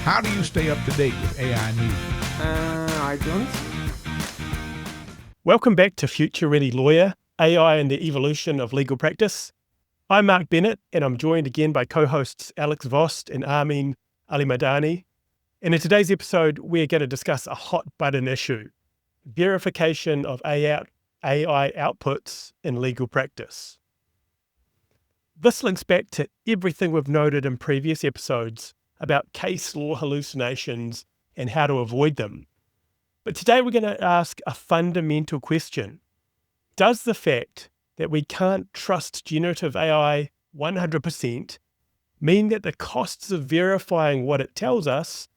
How do you stay up to date with AI news? I don't. Welcome back to Future Ready Lawyer, AI and the Evolution of Legal Practice. I'm Mark Bennett, and I'm joined again by co-hosts Alex Vost and Armin Alimadani. And in today's episode, we're going to discuss a hot button issue, verification of AI outputs in legal practice. This links back to everything we've noted in previous episodes about case law hallucinations and how to avoid them. But today we're going to ask a fundamental question. Does the fact that we can't trust generative AI 100% mean that the costs of verifying what it tells us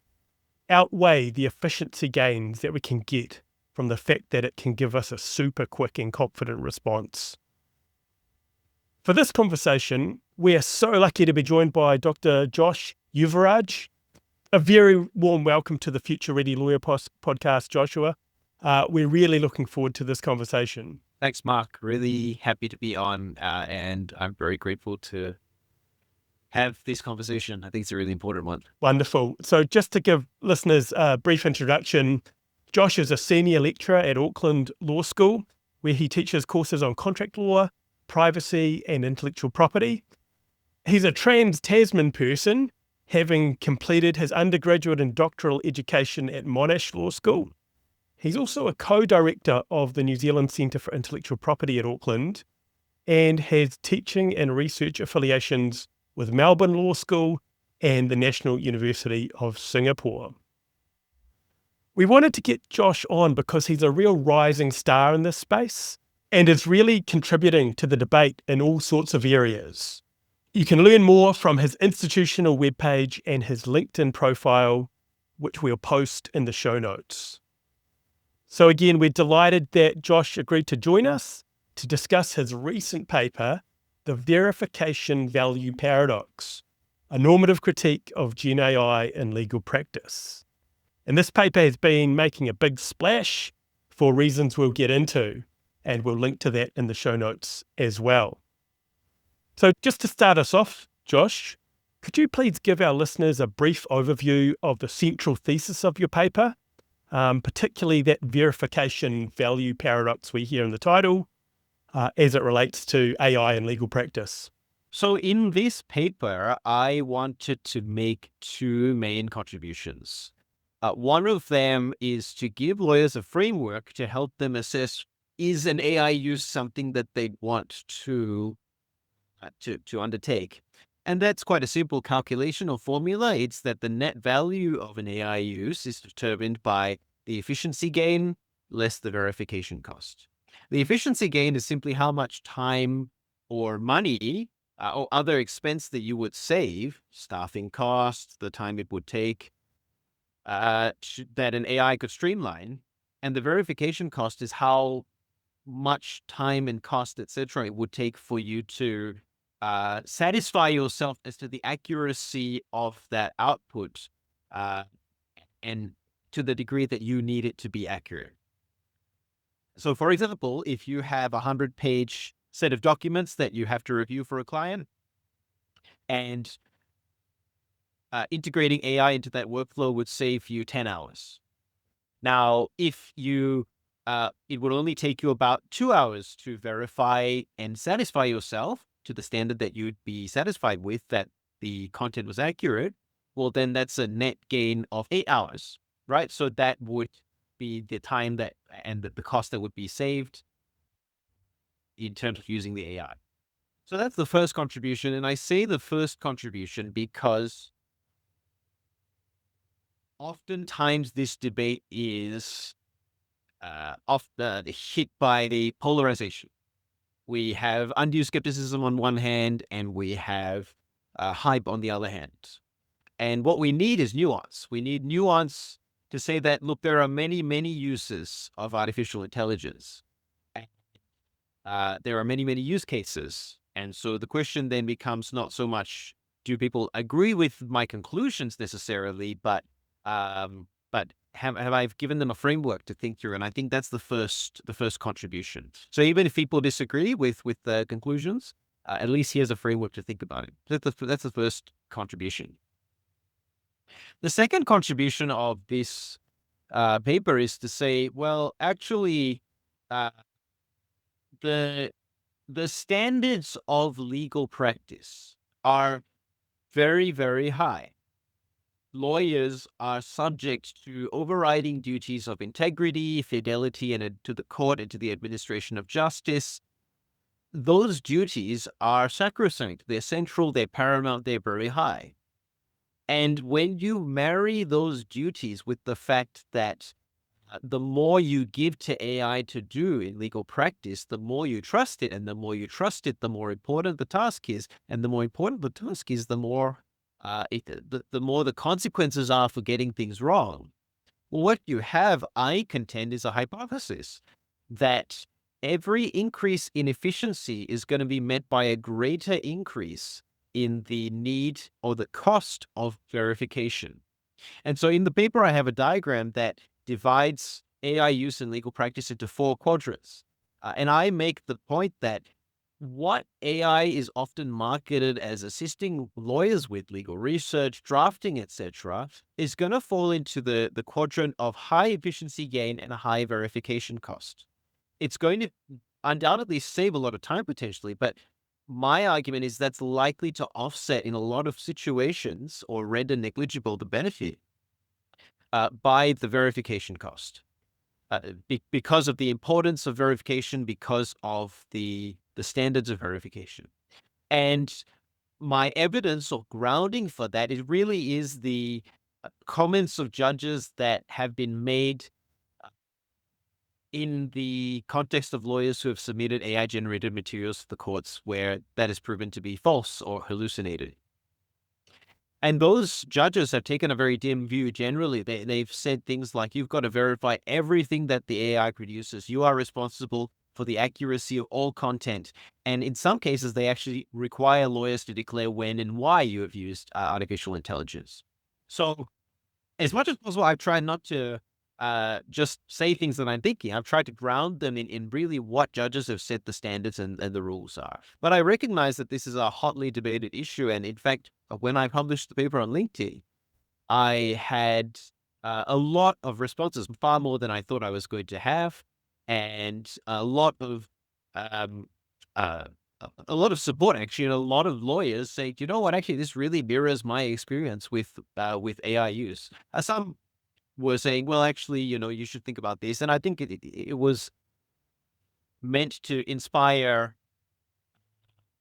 outweigh the efficiency gains that we can get from the fact that it can give us a super quick and confident response? For this conversation, we are so lucky to be joined by Dr. Josh Yuvaraj. A very warm welcome to the Future Ready Lawyer podcast, Joshua. We're really looking forward to this conversation. Thanks, Mark. Really happy to be on, and I'm very grateful to have this conversation. I think it's a really important one. Wonderful. So just to give listeners a brief introduction, Josh is a senior lecturer at Auckland Law School, where he teaches courses on contract law, privacy, and intellectual property. He's a trans-Tasman person, having completed his undergraduate and doctoral education at Monash Law School. He's also a co-director of the New Zealand Centre for Intellectual Property at Auckland and has teaching and research affiliations with Melbourne Law School and the National University of Singapore. We wanted to get Josh on because he's a real rising star in this space and is really contributing to the debate in all sorts of areas. You can learn more from his institutional webpage and his LinkedIn profile, which we'll post in the show notes. So again, we're delighted that Josh agreed to join us to discuss his recent paper, The Verification Value Paradox, a normative critique of GenAI in legal practice. And this paper has been making a big splash for reasons we'll get into, and we'll link to that in the show notes as well. So just to start us off, Josh, could you please give our listeners a brief overview of the central thesis of your paper, particularly that verification value paradox we hear in the title, as it relates to AI in legal practice? So in this paper, I wanted to make two main contributions. One of them is to give lawyers a framework to help them assess, is an AI use something that they want to undertake? And that's quite a simple calculation or formula. It's that the net value of an AI use is determined by the efficiency gain less the verification cost. The efficiency gain is simply how much time or money or other expense that you would save, staffing costs, the time it would take, that an AI could streamline. And the verification cost is how much time and cost, etc., it would take for you to satisfy yourself as to the accuracy of that output and to the degree that you need it to be accurate. So, for example, if you have a 100-page set of documents that you have to review for a client, and integrating AI into that workflow would save you 10 hours. Now, if you it would only take you about 2 hours to verify and satisfy yourself to the standard that you'd be satisfied with, that the content was accurate, well, then that's a net gain of 8 hours, right? So that would be the time that and the cost that would be saved in terms of using the AI. So that's the first contribution. And I say the first contribution because oftentimes this debate is often hit by the polarization. We have undue skepticism on one hand, and we have hype on the other hand. And what we need is nuance. We need nuance to say that, look, there are many, many uses of artificial intelligence. There are many, many use cases. And so the question then becomes not so much, do people agree with my conclusions necessarily, but have I given them a framework to think through? And I think that's the first contribution. So even if people disagree with the conclusions, at least here's a framework to think about it. That's the first contribution. The second contribution of this paper is to say, well, actually, uh, the the standards of legal practice are very, very high. Lawyers are subject to overriding duties of integrity, fidelity, and to the court and to the administration of justice. Those duties are sacrosanct. They're central, they're paramount, they're very high. And when you marry those duties with the fact that the more you give to AI to do in legal practice, the more you trust it. And the more you trust it, the more important the task is. And the more important the task is, the more the more the consequences are for getting things wrong. Well, what you have, I contend, is a hypothesis that every increase in efficiency is going to be met by a greater increase in the need or the cost of verification. And so in the paper, I have a diagram that divides AI use in legal practice into 4 quadrants. And I make the point that what AI is often marketed as assisting lawyers with legal research, drafting, etc., is going to fall into the quadrant of high efficiency gain and a high verification cost. It's going to undoubtedly save a lot of time potentially, but my argument is that's likely to offset in a lot of situations or render negligible the benefit by the verification cost. Because of the importance of verification, because of the standards of verification. And my evidence or grounding for that, it really is the comments of judges that have been made in the context of lawyers who have submitted AI-generated materials to the courts where that is proven to be false or hallucinated. And those judges have taken a very dim view generally. They've said things like, you've got to verify everything that the AI produces. You are responsible for the accuracy of all content. And in some cases, they actually require lawyers to declare when and why you have used artificial intelligence. So as much as possible, I've tried not to just say things that I'm thinking. I've tried to ground them in really what judges have said the standards and the rules are. But I recognize that this is a hotly debated issue. And in fact, when I published the paper on LinkedIn, I had a lot of responses, far more than I thought I was going to have, and a lot of uh, a lot of support, actually, and a lot of lawyers say, you know what, actually, this really mirrors my experience with AI use. Some were saying, well, actually, you should think about this. And I think it was meant to inspire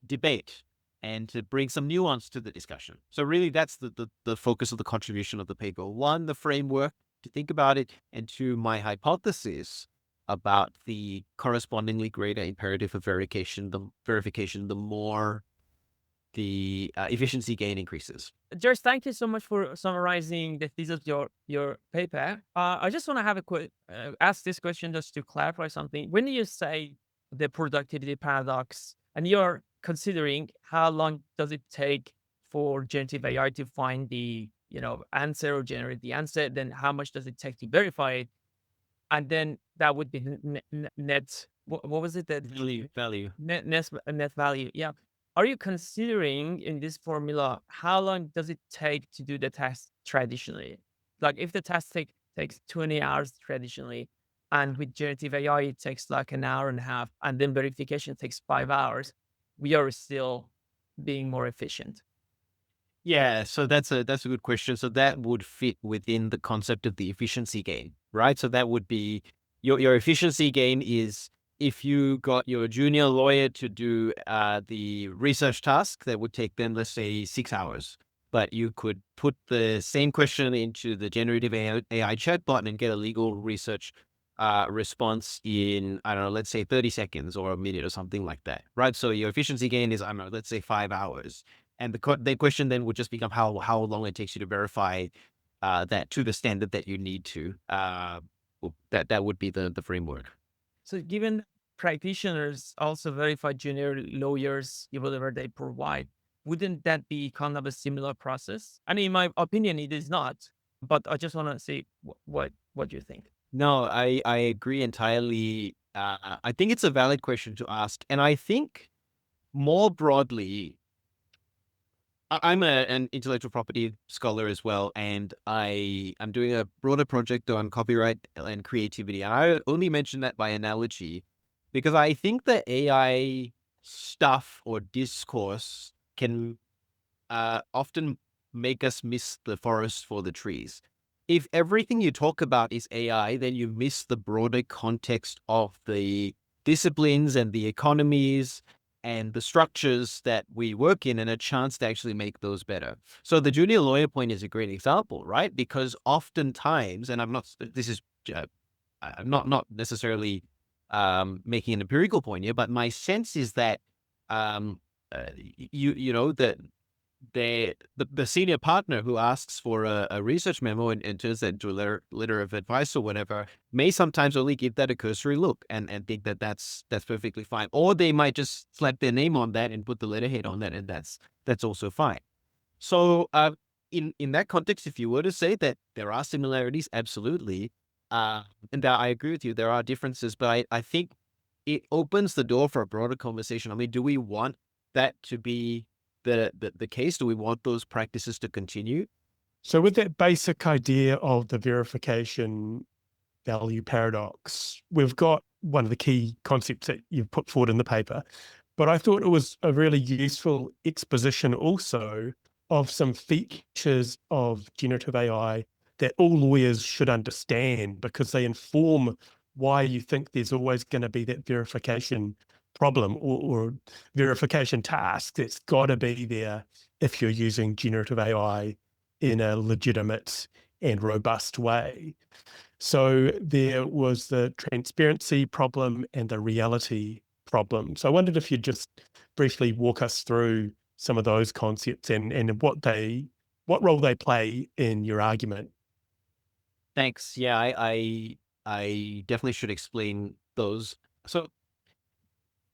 debate and to bring some nuance to the discussion. So really, that's the focus of the contribution of the paper. One, the framework to think about it, and two, my hypothesis about the correspondingly greater imperative of verification, the more the efficiency gain increases. George, thank you so much for summarizing the thesis of your paper. I just want to have a quick ask this question just to clarify something. When you say the productivity paradox, and you're considering how long does it take for generative AI to find the answer or generate the answer, then how much does it take to verify it, and then that would be net. What was it? That Value. net value. Yeah. Are you considering in this formula how long does it take to do the task traditionally? Like if the task takes 20 hours traditionally, and with generative AI it takes like an hour and a half, and then verification takes 5 hours, we are still being more efficient. Yeah, so that's a good question. So that would fit within the concept of the efficiency gain, right? So that would be your efficiency gain is if you got your junior lawyer to do the research task that would take them, let's say, 6 hours, but you could put the same question into the generative AI chatbot and get a legal research response in, I don't know, let's say 30 seconds or a minute or something like that, right? So your efficiency gain is, I don't know, let's say 5 hours. And the question then would just become how long it takes you to verify that to the standard that you need to. That would be the framework. So given practitioners also verify junior lawyers, whatever they provide, wouldn't that be kind of a similar process? And in my opinion, it is not. But I just want to see what you think. No, I agree entirely. I think it's a valid question to ask. And I think more broadly, I'm an intellectual property scholar as well, and I'm doing a broader project on copyright and creativity. And I only mention that by analogy because I think that AI stuff or discourse can often make us miss the forest for the trees. If everything you talk about is AI, then you miss the broader context of the disciplines and the economies and the structures that we work in and a chance to actually make those better. So the junior lawyer point is a great example, right? Because oftentimes, and I'm not necessarily making an empirical point here, but my sense is that you know that the senior partner who asks for a research memo and turns that into a letter of advice or whatever may sometimes only give that a cursory look and think that that's perfectly fine. Or they might just slap their name on that and put the letterhead on that, and that's also fine. So in that context, if you were to say that there are similarities, absolutely. And I agree with you, there are differences, but I think it opens the door for a broader conversation. I mean, do we want that to be the case? Do we want those practices to continue? So with that basic idea of the verification value paradox, we've got one of the key concepts that you've put forward in the paper, but I thought it was a really useful exposition also of some features of generative AI that all lawyers should understand because they inform why you think there's always going to be that verification problem or verification task that's got to be there if you're using generative AI in a legitimate and robust way. So there was the transparency problem and the reality problem. So I wondered if you'd just briefly walk us through some of those concepts and what role they play in your argument. Thanks. Yeah, I definitely should explain those. So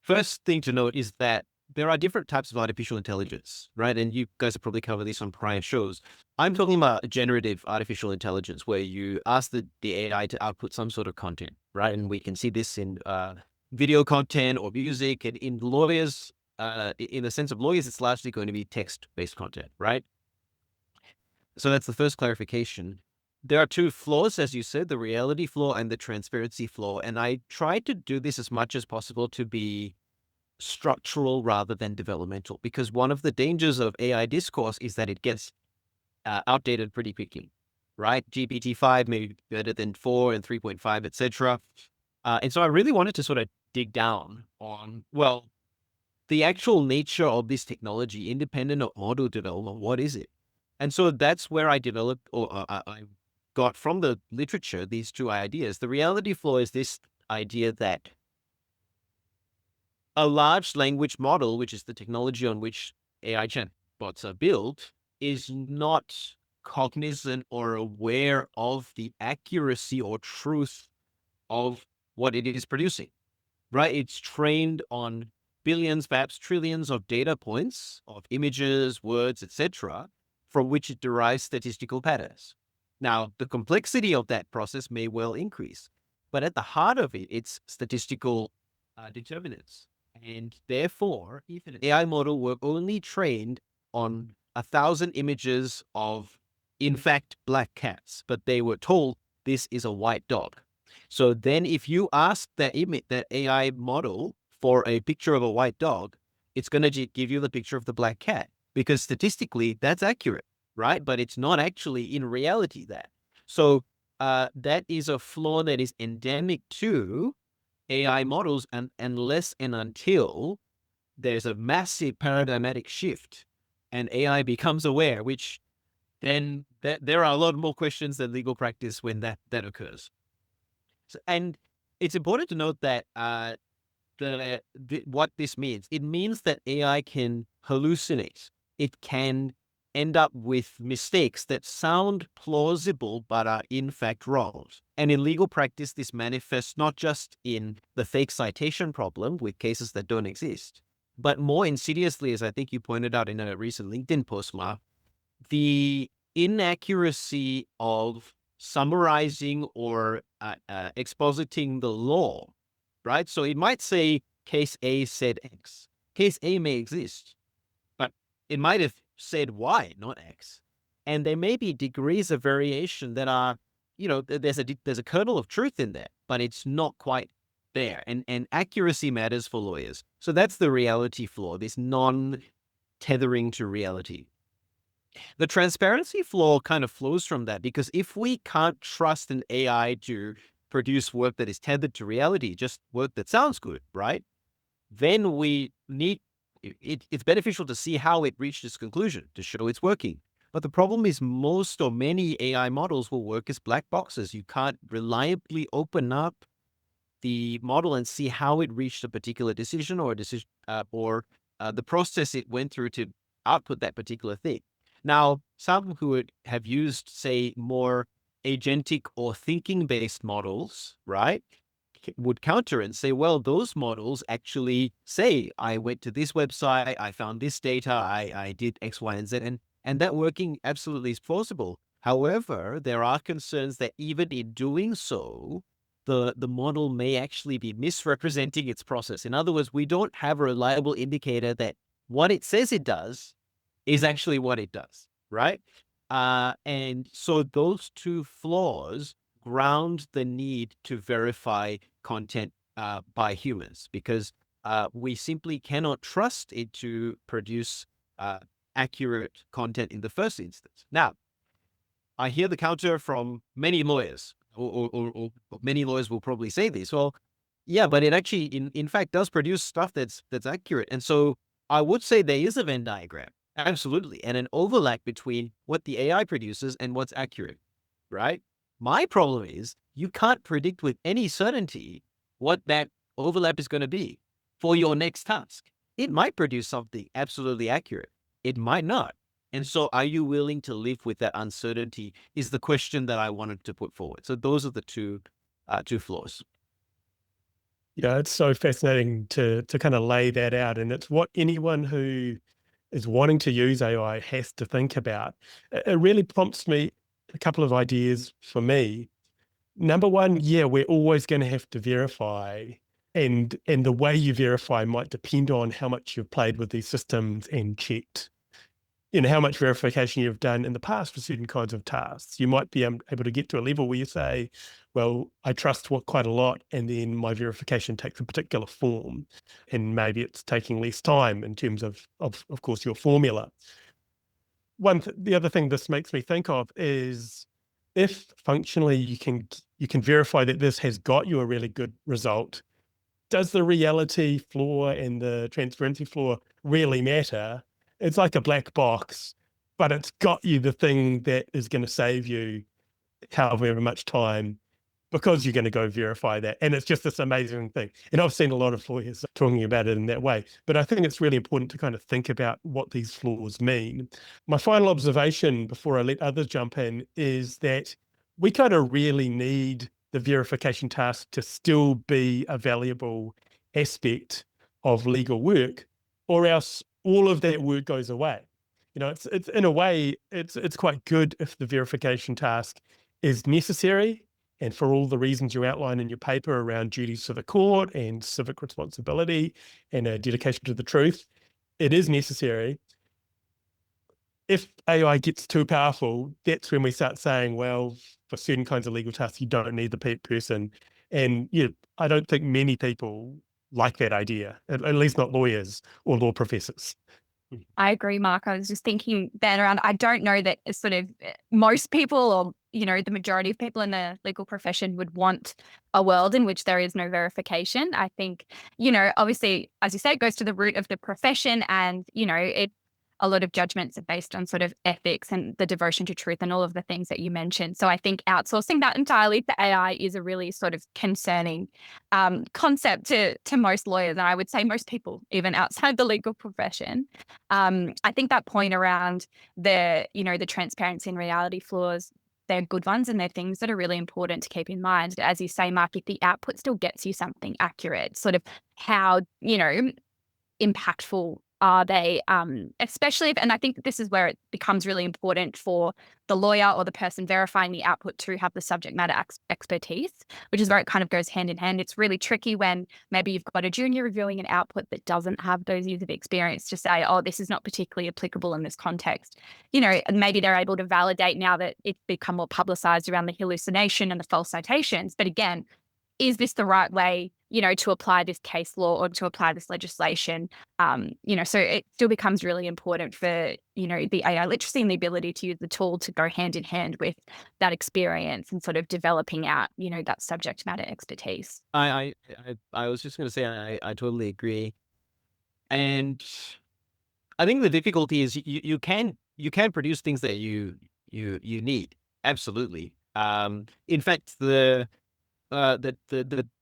first thing to note is that there are different types of artificial intelligence, right? And you guys have probably covered this on prior shows. I'm talking about generative artificial intelligence, where you ask the AI to output some sort of content, right? And we can see this in video content or music. And in lawyers, in the sense of lawyers, it's largely going to be text-based content, right? So that's the first clarification. There are two flaws, as you said, the reality flaw and the transparency flaw. And I try to do this as much as possible to be structural rather than developmental, because one of the dangers of AI discourse is that it gets outdated pretty quickly, right? GPT-5 may be better than 4 and 3.5, etc. And so I really wanted to sort of dig down on, well, the actual nature of this technology, independent of model development. What is it? And so that's where I developed, or I got from the literature, these two ideas. The reality flaw is this idea that a large language model, which is the technology on which AI chatbots are built, is not cognizant or aware of the accuracy or truth of what it is producing, right? It's trained on billions, perhaps trillions of data points of images, words, etc., from which it derives statistical patterns. Now, the complexity of that process may well increase, but at the heart of it, it's statistical determinants. And therefore, if an AI model were only trained on 1,000 images of, in fact, black cats, but they were told this is a white dog. So then if you ask that AI model for a picture of a white dog, it's going to give you the picture of the black cat, because statistically that's accurate, right? But it's not actually in reality that. So that is a flaw that is endemic to AI models, and unless and until there's a massive paradigmatic shift and AI becomes aware, which then there are a lot more questions than legal practice when that occurs. So, and it's important to note that what this means. It means that AI can hallucinate. It can end up with mistakes that sound plausible but are in fact wrong. And in legal practice, this manifests not just in the fake citation problem with cases that don't exist, but more insidiously, as I think you pointed out in a recent LinkedIn post, Mark, the inaccuracy of summarizing or expositing the law, right? So it might say case A said X. Case A may exist, but it might have said Y, not X. And there may be degrees of variation that are, there's a kernel of truth in there, but it's not quite there. And accuracy matters for lawyers. So that's the reality flaw, this non-tethering to reality. The transparency flaw kind of flows from that, because if we can't trust an AI to produce work that is tethered to reality, just work that sounds good, right? Then we need, it's beneficial to see how it reached its conclusion to show it's working. But the problem is most or many AI models will work as black boxes. You can't reliably open up the model and see how it reached a particular decision or the process it went through to output that particular thing. Now, some who have used, say, more agentic or thinking-based models, right, would counter and say, well, those models actually say, I went to this website, I found this data, I did X, Y, and Z, and that working absolutely is plausible. However, there are concerns that even in doing so, the model may actually be misrepresenting its process. In other words, we don't have a reliable indicator that what it says it does is actually what it does, right? And so those two flaws ground the need to verify content by humans, because we simply cannot trust it to produce accurate content in the first instance. Now, I hear the counter from many lawyers, or many lawyers will probably say this. Well, yeah, but it actually, in fact, does produce stuff that's accurate. And so I would say there is a Venn diagram, absolutely, and an overlap between what the AI produces and what's accurate, right? My problem is you can't predict with any certainty what that overlap is going to be for your next task. It might produce something absolutely accurate. It might not. And so are you willing to live with that uncertainty is the question that I wanted to put forward. So those are the two flaws. Yeah, it's so fascinating to kind of lay that out. And it's what anyone who is wanting to use AI has to think about. It really prompts me a couple of ideas for me. Number one, yeah, we're always going to have to verify. And the way you verify might depend on how much you've played with these systems and checked, how much verification you've done in the past for certain kinds of tasks. You might be able to get to a level where you say, well, I trust what quite a lot, and then my verification takes a particular form, and maybe it's taking less time in terms of course, your formula. The other thing this makes me think of is if functionally you can verify that this has got you a really good result, does the reality flaw and the transparency flaw really matter? It's like a black box, but it's got you the thing that is going to save you however much time, because you're going to go verify that. And it's just this amazing thing. And I've seen a lot of lawyers talking about it in that way, but I think it's really important to kind of think about what these flaws mean. My final observation before I let others jump in is that we kind of really need the verification task to still be a valuable aspect of legal work, or else all of that work goes away. It's in a way, it's quite good if the verification task is necessary, and for all the reasons you outline in your paper around duties to the court and civic responsibility and a dedication to the truth, it is necessary. If AI gets too powerful, that's when we start saying, well, for certain kinds of legal tasks, you don't need the person. And I don't think many people like that idea, at least not lawyers or law professors. I agree, Mark. I was just thinking that around, I don't know that sort of most people, or, the majority of people in the legal profession would want a world in which there is no verification. I think, obviously, as you say, it goes to the root of the profession, and, a lot of judgments are based on sort of ethics and the devotion to truth and all of the things that you mentioned. So I think outsourcing that entirely to AI is a really sort of concerning concept to most lawyers, and I would say most people, even outside the legal profession. I think that point around the transparency and reality flaws, they're good ones, and they're things that are really important to keep in mind. As you say, Mark, if the output still gets you something accurate, sort of how, impactful Are they, especially if, and I think this is where it becomes really important for the lawyer or the person verifying the output to have the subject matter expertise, which is where it kind of goes hand in hand. It's really tricky when maybe you've got a junior reviewing an output that doesn't have those years of experience to say, oh, this is not particularly applicable in this context. And maybe they're able to validate now that it's become more publicized around the hallucination and the false citations. But again, is this the right way, to apply this case law or to apply this legislation? So it still becomes really important for, the AI literacy and the ability to use the tool to go hand in hand with that experience and sort of developing out, that subject matter expertise. I was just going to say I totally agree, and I think the difficulty is you can produce things that you need, absolutely. In fact, the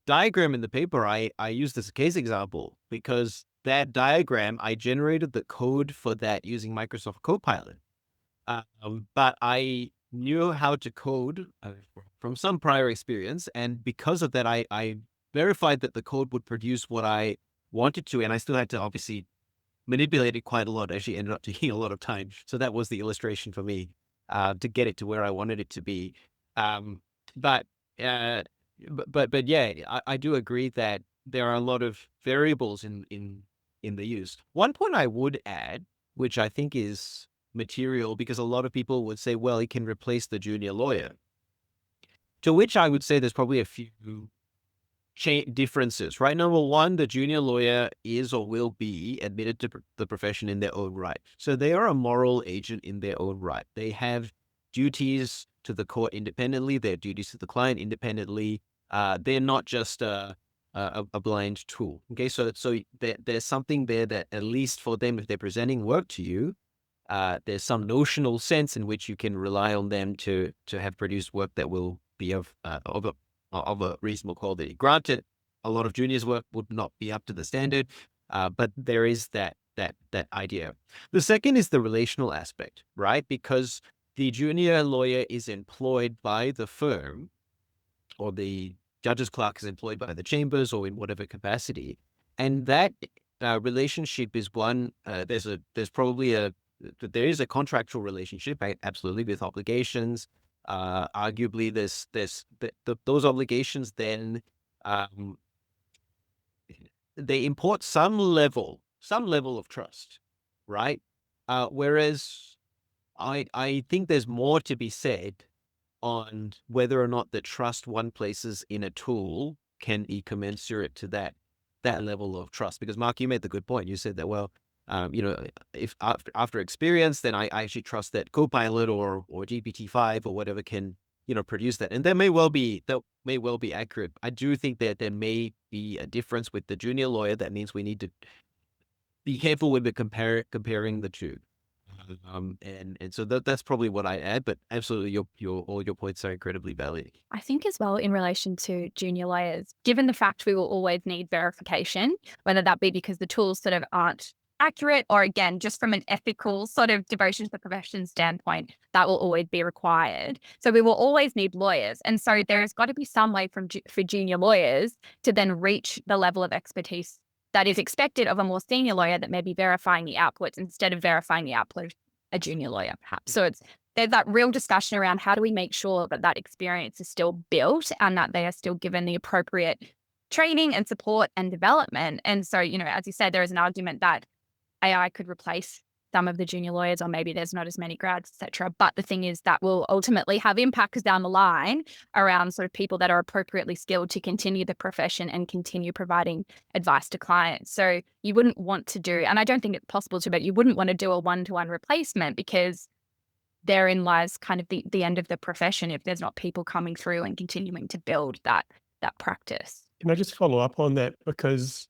diagram in the paper I used as a case example because that diagram I generated the code for that using Microsoft Copilot, but I knew how to code from some prior experience, and because of that, I verified that the code would produce what I wanted to, and I still had to obviously manipulate it quite a lot. Actually, ended up taking a lot of time. So that was the illustration for me to get it to where I wanted it to be. But yeah, I do agree that there are a lot of variables in the use. One point I would add, which I think is material, because a lot of people would say, well, it can replace the junior lawyer. To which I would say there's probably a few differences, right? Number one, the junior lawyer is or will be admitted to the profession in their own right. So they are a moral agent in their own right. They have duties to the court independently. They have duties to the client independently. They're not just a blind tool. Okay, so there's something there that at least for them, if they're presenting work to you, there's some notional sense in which you can rely on them to have produced work that will be of a reasonable quality. Granted, a lot of juniors' work would not be up to the standard, but there is that idea. The second is the relational aspect, right? Because the junior lawyer is employed by the firm, or the judge's clerk is employed by the chambers, or in whatever capacity, and that relationship is one. There is a contractual relationship, right? Absolutely, with obligations. Arguably, those obligations then they import some level of trust, right? Whereas I think there's more to be said on whether or not the trust one places in a tool can be commensurate to that level of trust. Because Mark, you made the good point. You said that, well, if after experience, then I actually trust that Copilot or GPT-5 or whatever can, produce that. And that may well be accurate. I do think that there may be a difference with the junior lawyer. That means we need to be careful when we're comparing the two. And so that's probably what I add, but absolutely all your points are incredibly valid. I think as well in relation to junior lawyers, given the fact we will always need verification, whether that be because the tools sort of aren't accurate or again, just from an ethical sort of devotion to the profession standpoint, that will always be required. So we will always need lawyers. And so there's got to be some way for junior lawyers to then reach the level of expertise that is expected of a more senior lawyer that may be verifying the outputs instead of verifying the output of a junior lawyer, perhaps. So there's that real discussion around how do we make sure that experience is still built and that they are still given the appropriate training and support and development. And so, as you said, there is an argument that AI could replace some of the junior lawyers, or maybe there's not as many grads, etc. But the thing is that will ultimately have impacts down the line around sort of people that are appropriately skilled to continue the profession and continue providing advice to clients. So you wouldn't want to do, and I don't think it's possible to, but you wouldn't want to do a one-to-one replacement because therein lies kind of the end of the profession if there's not people coming through and continuing to build that practice. Can I just follow up on that? Because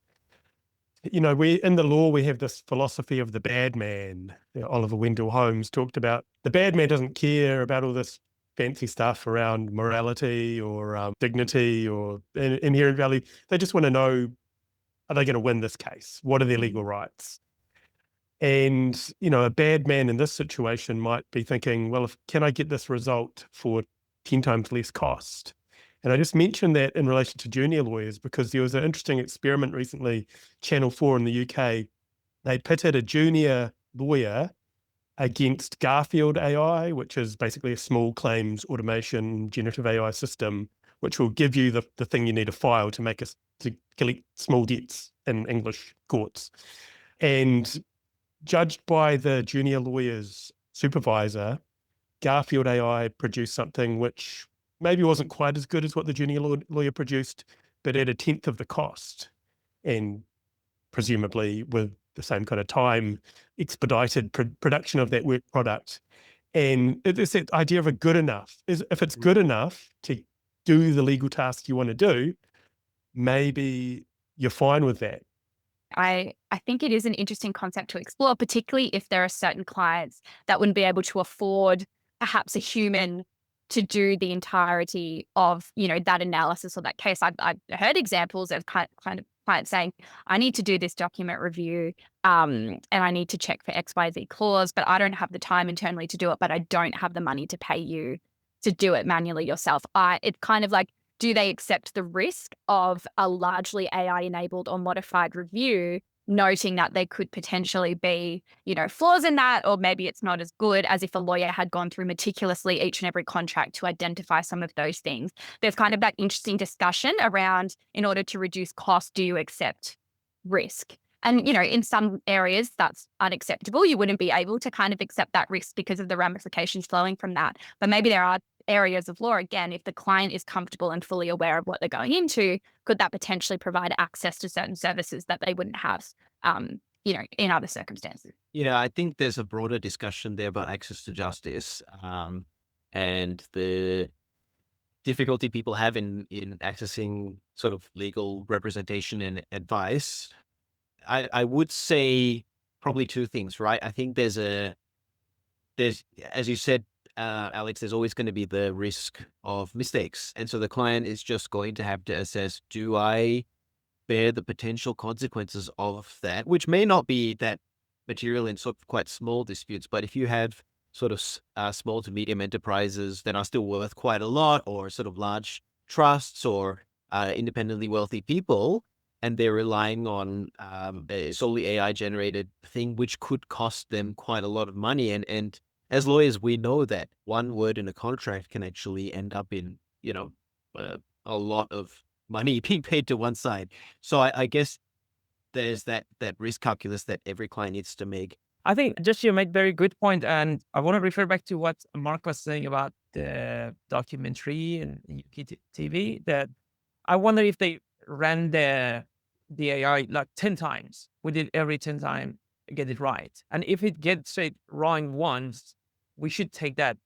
we in the law, we have this philosophy of the bad man. Oliver Wendell Holmes talked about the bad man doesn't care about all this fancy stuff around morality or dignity or inherent value. They just want to know, are they going to win this case? What are their legal rights? And, a bad man in this situation might be thinking, well, can I get this result for 10 times less cost? And I just mentioned that in relation to junior lawyers because there was an interesting experiment recently, Channel 4 in the UK They pitted a junior lawyer against Garfield AI, which is basically a small claims automation generative AI system, which will give you the thing you need to file to collect small debts in English courts. And judged by the junior lawyer's supervisor, Garfield AI produced something which maybe wasn't quite as good as what the junior lawyer produced, but at a tenth of the cost, and presumably with the same kind of time, expedited production of that work product. And it's that idea of a good enough. If it's good enough to do the legal task you want to do, maybe you're fine with that. I think it is an interesting concept to explore, particularly if there are certain clients that wouldn't be able to afford perhaps a human to do the entirety of, that analysis or that case. I've heard examples of kind of clients saying, I need to do this document review and I need to check for XYZ clause, but I don't have the time internally to do it, but I don't have the money to pay you to do it manually yourself. It's kind of like, do they accept the risk of a largely AI-enabled or modified review, noting that there could potentially be, flaws in that, or maybe it's not as good as if a lawyer had gone through meticulously each and every contract to identify some of those things? There's kind of that interesting discussion around, in order to reduce cost, do you accept risk? And, in some areas that's unacceptable. You wouldn't be able to kind of accept that risk because of the ramifications flowing from that. But maybe there are areas of law, again, if the client is comfortable and fully aware of what they're going into, could that potentially provide access to certain services that they wouldn't have, in other circumstances? I think there's a broader discussion there about access to justice, and the difficulty people have in accessing sort of legal representation and advice. I would say probably two things, right? I think there's, as you said, Alex, there's always going to be the risk of mistakes. And so the client is just going to have to assess, do I bear the potential consequences of that, which may not be that material in sort of quite small disputes, but if you have sort of small to medium enterprises that are still worth quite a lot, or sort of large trusts or independently wealthy people, and they're relying on a solely AI-generated thing, which could cost them quite a lot of money. And as lawyers, we know that one word in a contract can actually end up in, a lot of money being paid to one side. So I guess there's that risk calculus that every client needs to make. I think just you made very good point, and I want to refer back to what Mark was saying about the documentary and UK TV. That I wonder if they ran the AI like 10 times, we did every 10 times get it right, and if it gets it wrong once, we should take that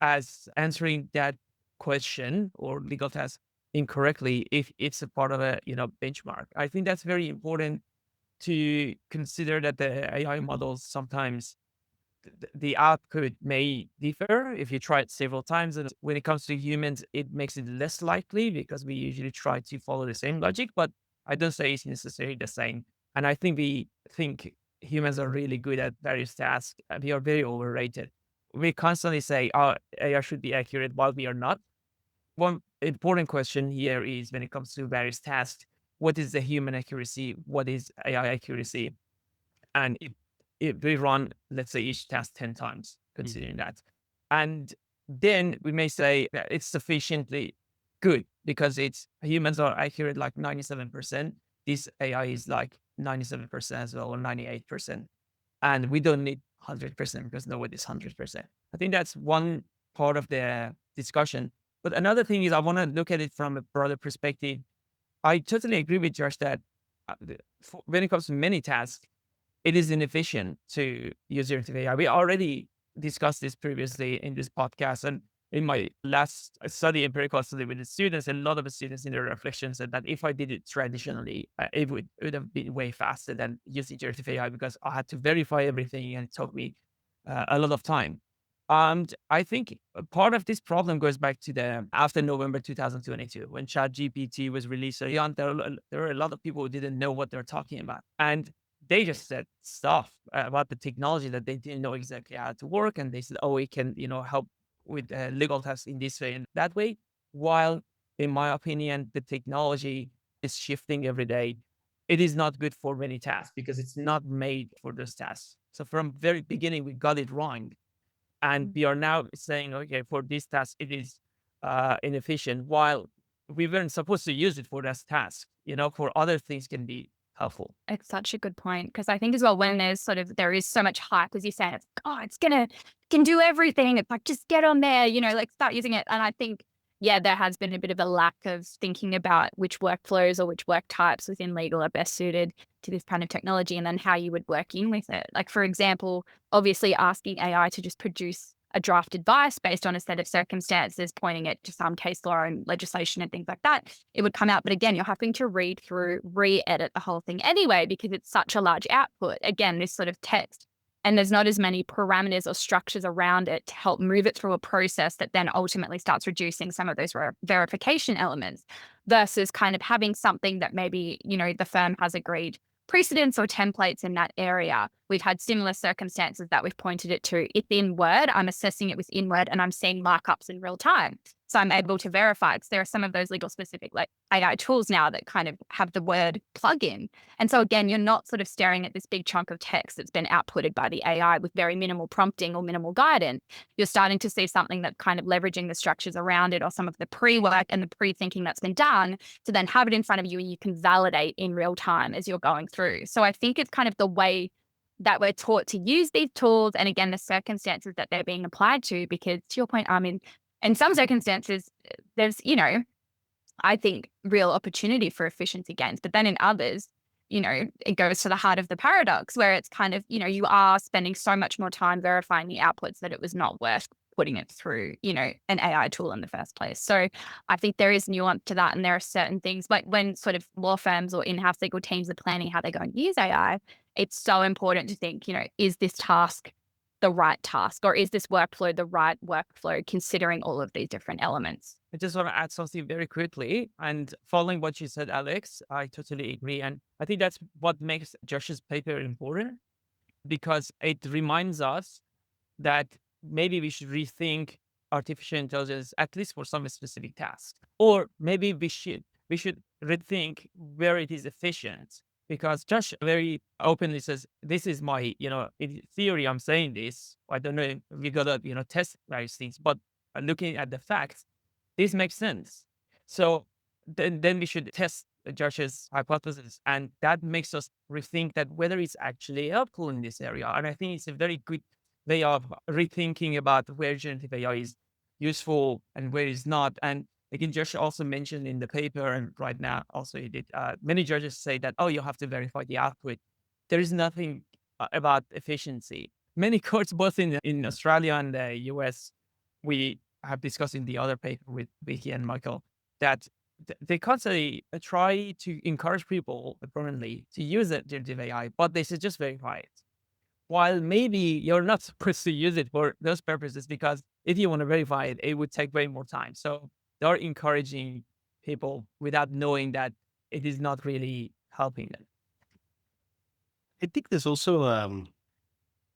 as answering that question or legal task incorrectly if it's a part of a benchmark. I think that's very important to consider, that the AI models sometimes the output may differ if you try it several times. And when it comes to humans, it makes it less likely because we usually try to follow the same logic, but I don't say it's necessarily the same. And I think we think humans are really good at various tasks. And we are very overrated. We constantly say, oh, AI should be accurate, while we are not. One important question here is, when it comes to various tasks, what is the human accuracy? What is AI accuracy? And if we run, let's say, each task 10 times, considering that, and then we may say that it's sufficiently good because humans are accurate like 97%. This AI is like 97% as well, or 98%. And we don't need 100% because nobody's 100%. I think that's one part of the discussion. But another thing is, I want to look at it from a broader perspective. I totally agree with Josh that when it comes to many tasks, it is inefficient to use generative AI. We already discussed this previously in this podcast. And in my last study, empirical study with the students, a lot of the students in their reflections said that if I did it traditionally, it would have been way faster than using generative AI, because I had to verify everything and it took me a lot of time. And I think part of this problem goes back to after November 2022, when ChatGPT was released. So there were a lot of people who didn't know what they're talking about. And they just said stuff about the technology that they didn't know exactly how to work. And they said, oh, it can, help with legal tasks in this way and that way. While in my opinion, the technology is shifting every day. it is not good for many tasks because it's not made for those tasks. So from very beginning, we got it wrong. And we are now saying, okay, for this task, it is inefficient, while we weren't supposed to use it for this task. For other things can be helpful. It's such a good point, because I think as well, when there is so much hype, as you said, it's can do everything. It's like, just get on there, like start using it. And I think, yeah, there has been a bit of a lack of thinking about which workflows or which work types within legal are best suited to this kind of technology, and then how you would work in with it. Like, for example, obviously asking AI to just produce a draft advice based on a set of circumstances, pointing it to some case law and legislation and things like that, it would come out. But again, you're having to read through, re-edit the whole thing anyway, because it's such a large output. Again, this sort of text, and there's not as many parameters or structures around it to help move it through a process that then ultimately starts reducing some of those verification elements, versus kind of having something that maybe, the firm has agreed precedents or templates in that area. We've had similar circumstances that we've pointed it to. It's in Word, I'm assessing it within Word, and I'm seeing markups in real time. So I'm able to verify, because there are some of those legal specific like AI tools now that kind of have the Word plugin. And so again, you're not sort of staring at this big chunk of text that's been outputted by the AI with very minimal prompting or minimal guidance. You're starting to see something that's kind of leveraging the structures around it, or some of the pre-work and the pre-thinking that's been done, to then have it in front of you and you can validate in real time as you're going through. So I think it's kind of the way that we're taught to use these tools, and again, the circumstances that they're being applied to, because to your point, I mean, in some circumstances, there's, I think real opportunity for efficiency gains, but then in others, it goes to the heart of the paradox, where it's kind of, you are spending so much more time verifying the outputs that it was not worth putting it through, an AI tool in the first place. So I think there is nuance to that. And there are certain things, like when sort of law firms or in-house legal teams are planning how they're going to use AI, it's so important to think, is this task the right task, or is this workflow the right workflow, considering all of these different elements? I just want to add something very quickly. And following what you said, Alex, I totally agree. And I think that's what makes Josh's paper important, because it reminds us that maybe we should rethink artificial intelligence, at least for some specific tasks. Or maybe we should rethink where it is efficient. Because Josh very openly says, this is my, in theory, I'm saying this. I don't know, we gotta, test various things, but looking at the facts, this makes sense. So then we should test Josh's hypothesis. And that makes us rethink that whether it's actually helpful in this area. And I think it's a very good way of rethinking about where generative AI is useful and where it's not. And again, Josh also mentioned in the paper, and right now also he did, many judges say that, oh, you have to verify the output. There is nothing about efficiency. Many courts, both in Australia and the US, we have discussed in the other paper with Vicky and Michael, that they constantly try to encourage people permanently to use generative AI, but they say just verify it. While maybe you're not supposed to use it for those purposes, because if you want to verify it, it would take way more time. So they're encouraging people without knowing that it is not really helping them. I think there's also a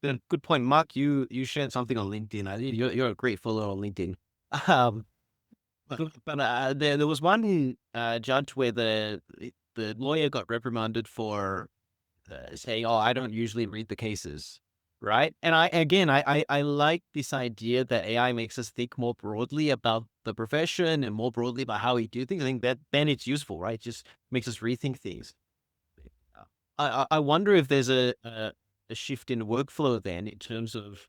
good point, Mark. You shared something on LinkedIn. You're a great follower on LinkedIn. But there was one judge where the lawyer got reprimanded for saying, "Oh, I don't usually read the cases." Right. And I like this idea that AI makes us think more broadly about the profession and more broadly about how we do things. I think that then it's useful, right? It just makes us rethink things. I wonder if there's a shift in workflow then, in terms of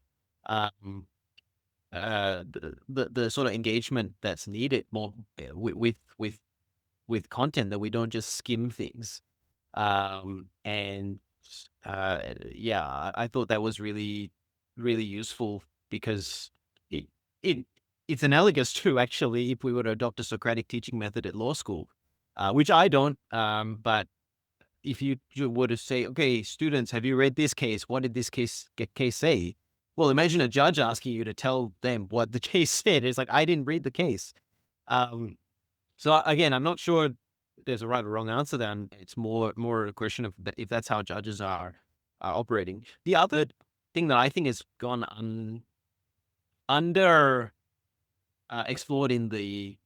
the sort of engagement that's needed more with content, that we don't just skim things. I thought that was really, really useful, because it's analogous to, actually, if we were to adopt a Socratic teaching method at law school, which I don't, but if you were to say, okay, students, have you read this case? What did this case say? Well, imagine a judge asking you to tell them what the case said. It's like, I didn't read the case. So again, I'm not sure there's a right or wrong answer there. And it's more a question of if that's how judges are operating. The other thing that I think has gone under explored in the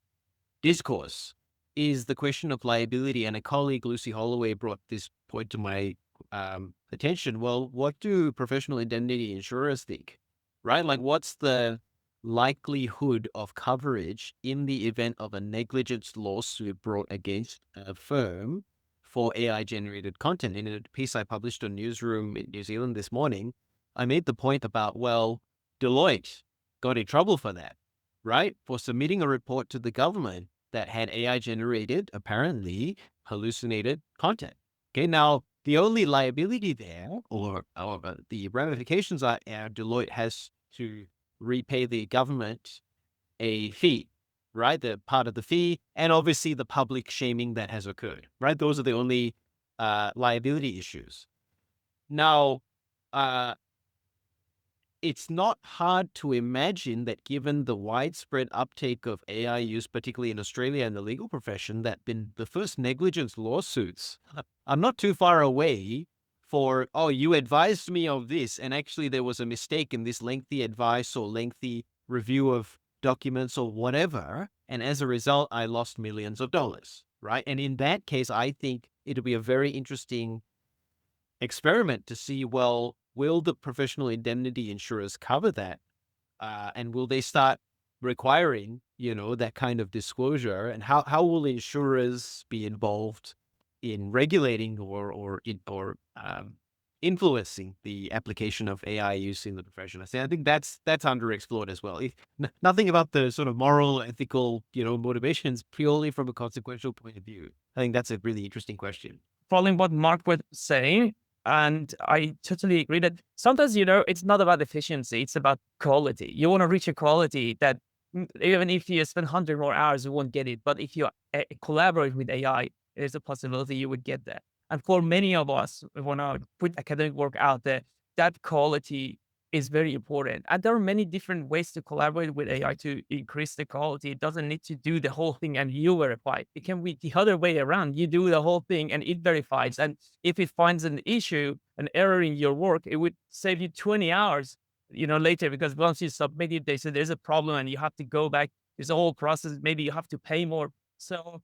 discourse is the question of liability. And a colleague, Lucy Holloway, brought this point to my attention. Well, what do professional indemnity insurers think, right? Like, what's the likelihood of coverage in the event of a negligence lawsuit brought against a firm for AI-generated content? In a piece I published on Newsroom in New Zealand this morning, I made the point about, well, Deloitte got in trouble for that, right? For submitting a report to the government that had AI-generated, apparently hallucinated content. Okay, now the only liability there, or the ramifications are, Deloitte has to repay the government a fee, right? The part of the fee, and obviously the public shaming that has occurred, right? Those are the only liability issues. Now, it's not hard to imagine that given the widespread uptake of AI use, particularly in Australia and the legal profession, that the first negligence lawsuits are not too far away for, oh, you advised me of this, and actually there was a mistake in this lengthy advice or lengthy review of documents or whatever, and as a result, I lost millions of dollars, right? And in that case, I think it'll be a very interesting experiment to see, well, will the professional indemnity insurers cover that? And will they start requiring, that kind of disclosure? And how will insurers be involved in regulating or influencing the application of AI use in the profession? I think that's underexplored as well. Nothing about the sort of moral, ethical, motivations, purely from a consequential point of view. I think that's a really interesting question. Following what Mark was saying, and I totally agree that sometimes, it's not about efficiency, it's about quality. You want to reach a quality that even if you spend 100 more hours, you won't get it. But if you collaborate with AI, there's a possibility you would get that. And for many of us, we want to put academic work out there, that quality is very important. And there are many different ways to collaborate with AI to increase the quality. It doesn't need to do the whole thing and you verify. It can be the other way around. You do the whole thing and it verifies. And if it finds an issue, an error in your work, it would save you 20 hours, later, because once you submit it, they say there's a problem and you have to go back. There's a whole process. Maybe you have to pay more. So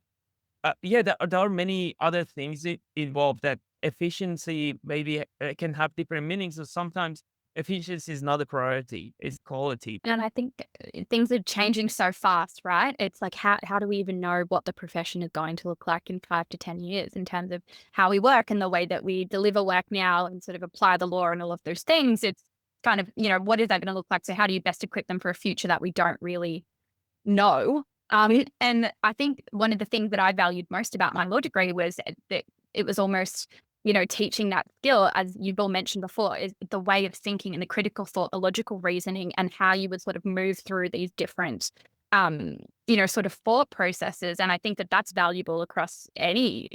there are many other things involved that efficiency maybe can have different meanings. So sometimes efficiency is not a priority, it's quality. And I think things are changing so fast, right? It's like, how do we even know what the profession is going to look like in 5 to 10 years in terms of how we work and the way that we deliver work now and sort of apply the law and all of those things? It's kind of, what is that going to look like? So how do you best equip them for a future that we don't really know? And I think one of the things that I valued most about my law degree was that it was almost, teaching that skill, as you've all mentioned before, is the way of thinking and the critical thought, the logical reasoning, and how you would sort of move through these different, sort of thought processes. And I think that that's valuable across any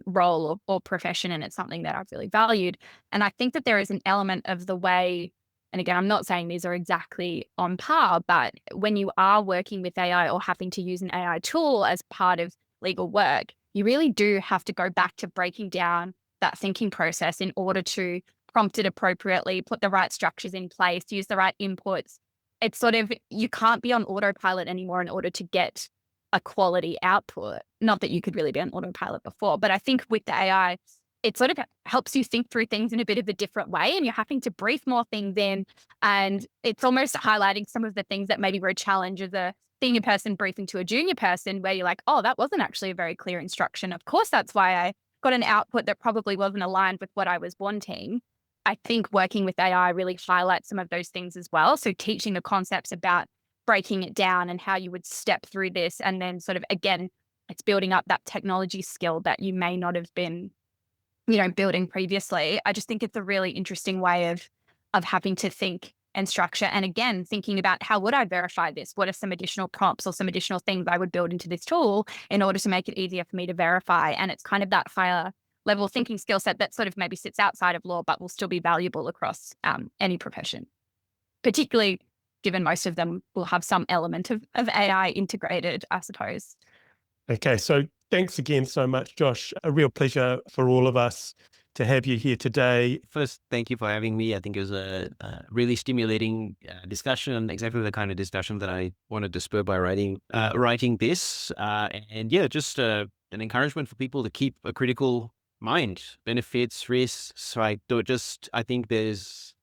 role or profession. And it's something that I've really valued. And I think that there is an element of the way, and again, I'm not saying these are exactly on par, but when you are working with AI or having to use an AI tool as part of legal work, you really do have to go back to breaking down that thinking process in order to prompt it appropriately, put the right structures in place, use the right inputs. It's sort of, you can't be on autopilot anymore in order to get a quality output. Not that you could really be on autopilot before, but I think with the AI, it sort of helps you think through things in a bit of a different way, and you're having to brief more things in. And it's almost highlighting some of the things that maybe were a challenge as a senior person briefing to a junior person, where you're like, oh, that wasn't actually a very clear instruction. Of course, that's why I got an output that probably wasn't aligned with what I was wanting. I think working with AI really highlights some of those things as well. So teaching the concepts about breaking it down and how you would step through this, and then sort of, again, it's building up that technology skill that you may not have been building previously. I just think it's a really interesting way of having to think and structure. And again, thinking about, how would I verify this? What are some additional prompts or some additional things I would build into this tool in order to make it easier for me to verify? And it's kind of that higher level thinking skill set that sort of maybe sits outside of law, but will still be valuable across any profession, particularly given most of them will have some element of AI integrated, I suppose. Okay, so thanks again so much, Josh. A real pleasure for all of us to have you here today. First, thank you for having me. I think it was a really stimulating discussion, exactly the kind of discussion that I wanted to spur by writing this. And yeah, just an encouragement for people to keep a critical mind, benefits, risks. I think there's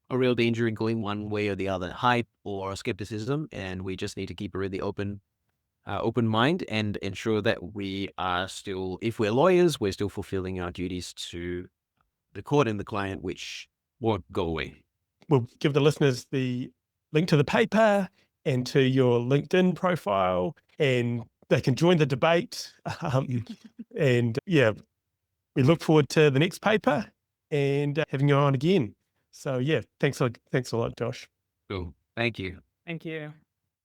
a real danger in going one way or the other, hype or skepticism, and we just need to keep a really open mind and ensure that we are still, if we're lawyers, we're still fulfilling our duties to the court and the client, which won't go away. We'll give the listeners the link to the paper and to your LinkedIn profile, and they can join the debate. And yeah, we look forward to the next paper and having you on again. So yeah, thanks a lot, Josh. Cool. Thank you. Thank you.